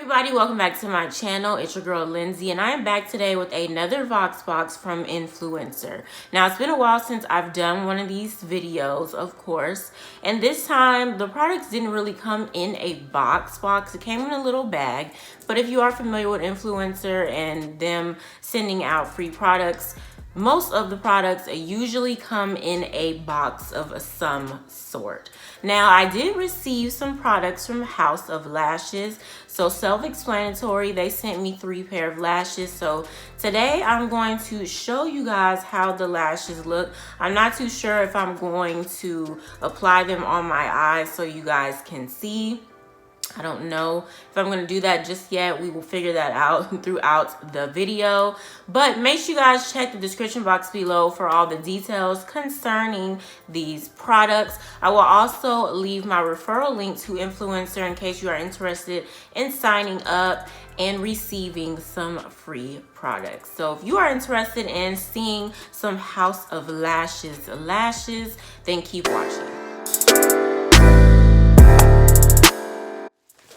Everybody, welcome back to my channel. It's your girl Lindsay, and I am back today with another VoxBox from Influencer. Now, it's been a while since I've done one of these videos, of course, and this time the products didn't really come in a box. It came in a little bag. But if you are familiar with Influencer and them sending out free products, most of the products usually come in a box of some sort. Now, I did receive some products from House of Lashes, so self-explanatory. They sent me 3 pair of lashes. So today I'm going to show you guys how the lashes look. I'm not too sure if I'm going to apply them on my eyes so you guys can see. I don't know if I'm going to do that just yet. We will figure that out throughout the video. But make sure you guys check the description box below for all the details concerning these products. I will also leave my referral link to Influencer in case you are interested in signing up and receiving some free products. So if you are interested in seeing some House of Lashes, then keep watching.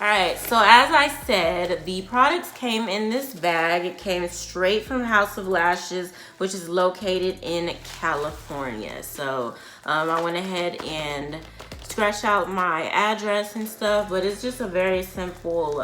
Alright, so as I said, the products came in this bag. It came straight from House of Lashes, which is located in California. So I went ahead and scratched out my address and stuff, but it's just a very simple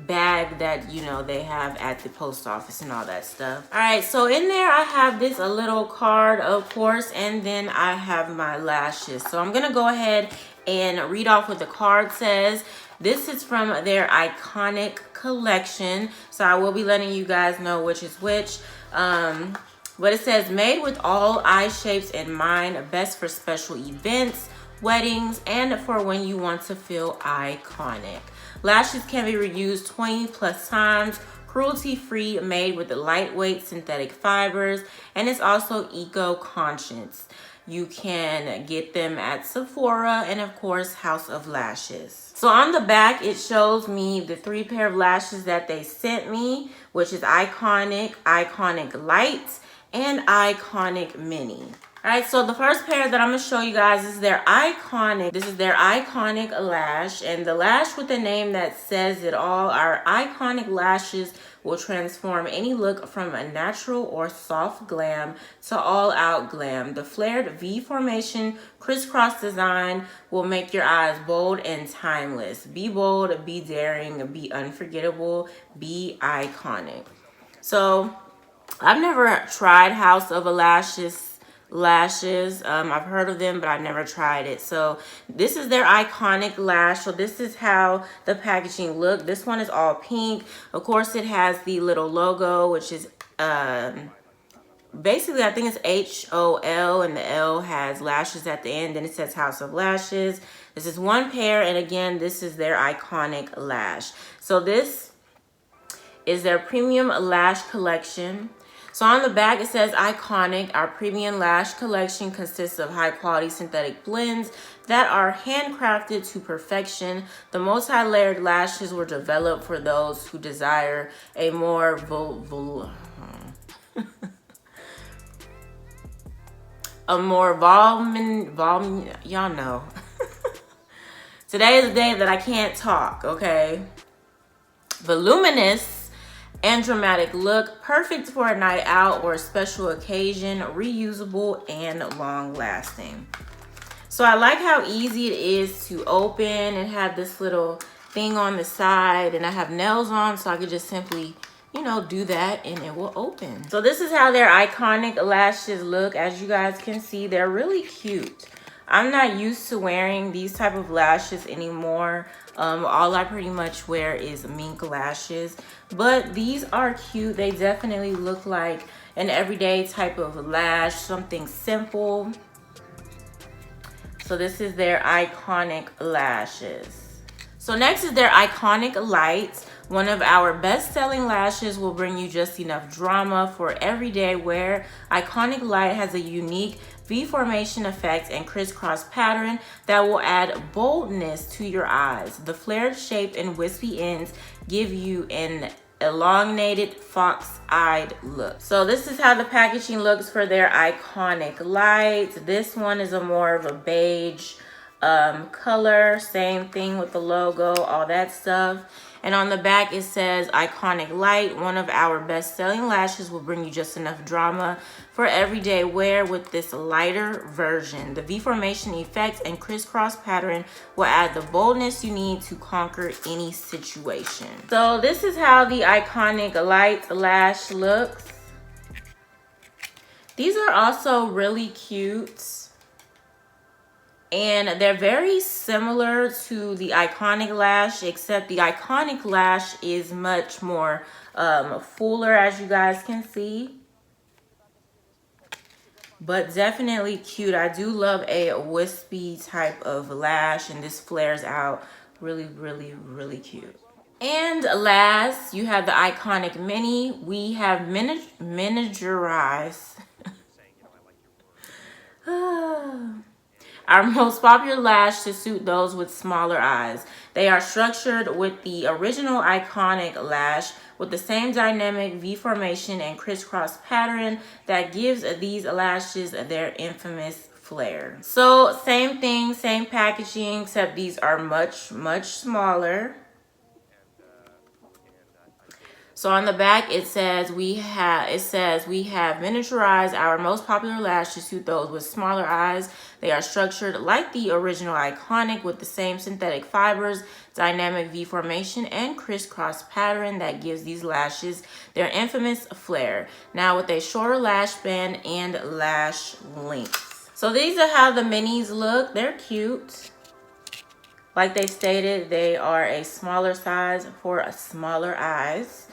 bag that, you know, they have at the post office and all that stuff. Alright, so in there I have a little card, of course, and then I have my lashes. So I'm gonna go ahead and read off what the card says. This is from their iconic collection, so I will be letting you guys know which is which. But it says, made with all eye shapes in mind, best for special events, weddings, and for when you want to feel iconic. Lashes can be reused 20+ times, cruelty-free, made with lightweight synthetic fibers, and it's also eco-conscious. You can get them at Sephora and, of course, House of Lashes. So on the back, it shows me the 3 pair of lashes that they sent me, which is Iconic, Iconic Light, and Iconic Mini. Alright, so the first pair that I'm going to show you guys is their Iconic. This is their Iconic Lash, and the lash with the name that says it all. Our Iconic Lashes will transform any look from a natural or soft glam to all-out glam. The flared V formation crisscross design will make your eyes bold and timeless. Be bold, be daring, be unforgettable, be iconic. So I've never tried House of Lashes. I've heard of them, but I've never tried it. So this is their Iconic Lash. So this is how the packaging look. This one is all pink. Of course, it has the little logo, which is basically, I think it's H-O-L, and the L has lashes at the end. Then it says House of Lashes. This is 1 pair, and again, this is their Iconic Lash. So this is their premium lash collection. So on the back, it says Iconic. Our premium lash collection consists of high-quality synthetic blends that are handcrafted to perfection. The multi-layered lashes were developed for those who desire a more y'all know. Today is the day that I can't talk, okay? Voluminous and dramatic look, perfect for a night out or a special occasion, reusable and long lasting. So I like how easy it is to open. It had this little thing on the side, and I have nails on, so I could just simply, you know, do that and it will open. So this is how their Iconic Lashes look. As you guys can see, they're really cute. I'm not used to wearing these type of lashes anymore. All I pretty much wear is mink lashes, but these are cute. They definitely look like an everyday type of lash, something simple. So this is their Iconic Lashes. So next is their Iconic Light. One of our best-selling lashes will bring you just enough drama for everyday wear. Iconic Light has a unique V-formation effect and crisscross pattern that will add boldness to your eyes. The flared shape and wispy ends give you an elongated fox-eyed look. So this is how the packaging looks for their Iconic Light. This one is more of a beige color, same thing with the logo, all that stuff. And on the back it says, iconic light, one of our best-selling lashes will bring you just enough drama for everyday wear with this lighter version. The V-formation effect and crisscross pattern will add the boldness you need to conquer any situation. So this is how the iconic light lash looks. These are also really cute. And they're very similar to the iconic lash, except the iconic lash is much more fuller, as you guys can see. But definitely cute. I do love a wispy type of lash, and this flares out really, really, really cute. And last, you have the iconic mini. We have miniaturized. Our most popular lash to suit those with smaller eyes. They are structured with the original iconic lash with the same dynamic V-formation and crisscross pattern that gives these lashes their infamous flare. So same thing, same packaging, except these are much, much smaller. So on the back it says we have miniaturized our most popular lash to suit those with smaller eyes. They are structured like the original iconic with the same synthetic fibers, dynamic V-formation, and crisscross pattern that gives these lashes their infamous flare. Now with a shorter lash band and lash length. So these are how the minis look. They're cute. Like they stated, they are a smaller size for smaller eyes.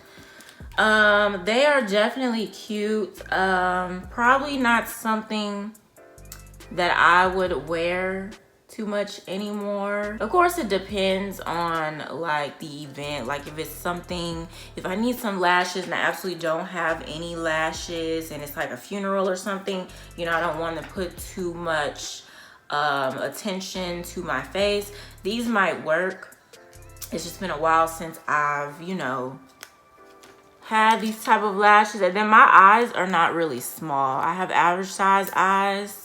They are definitely cute. Probably not something that I would wear too much anymore. Of course, it depends on like the event. Like if it's something, if I need some lashes and I absolutely don't have any lashes and it's like a funeral or something, you know, I don't want to put too much attention to my face. These might work. It's just been a while since I've, you know, had these type of lashes. And then my eyes are not really small. I have average size eyes.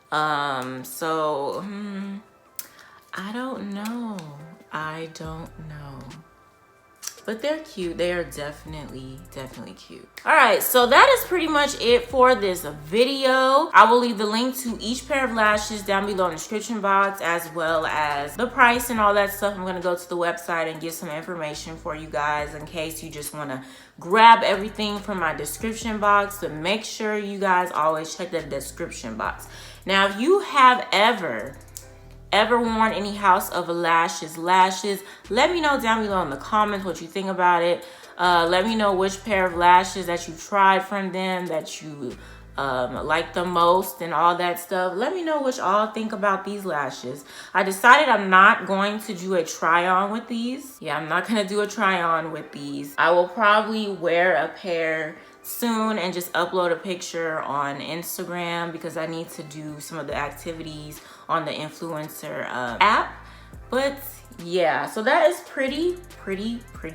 So I don't know. But they're cute. They are definitely cute. All right, so that is pretty much it for this video. I will leave the link to each pair of lashes down below in the description box, as well as the price and all that stuff. I'm gonna go to the website and get some information for you guys in case you just wanna grab everything from my description box. But make sure you guys always check the description box. Now, if you have ever worn any House of Lashes lashes, let me know down below in the comments what you think about it. Let me know which pair of lashes that you tried from them that you like the most and all that stuff. Let me know what y'all think about these lashes. I decided I'm not going to do a try on with these. Yeah, I'm not gonna do a try on with these. I will probably wear a pair soon and just upload a picture on Instagram because I need to do some of the activities on the influencer app. But yeah, so that is pretty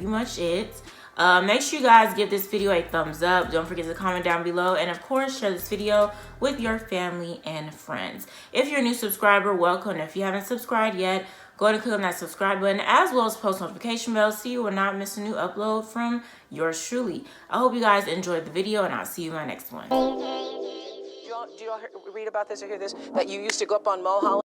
much it. Make sure you guys give this video a thumbs up. Don't forget to comment down below, and of course share this video with your family and friends. If you're a new subscriber, welcome. If you haven't subscribed yet, go ahead and click on that subscribe button, as well as post notification bell so you will not miss a new upload from yours truly. I hope you guys enjoyed the video, and I'll see you in my next one. Do you all read about this or hear this? That you used to go up on Mulholland?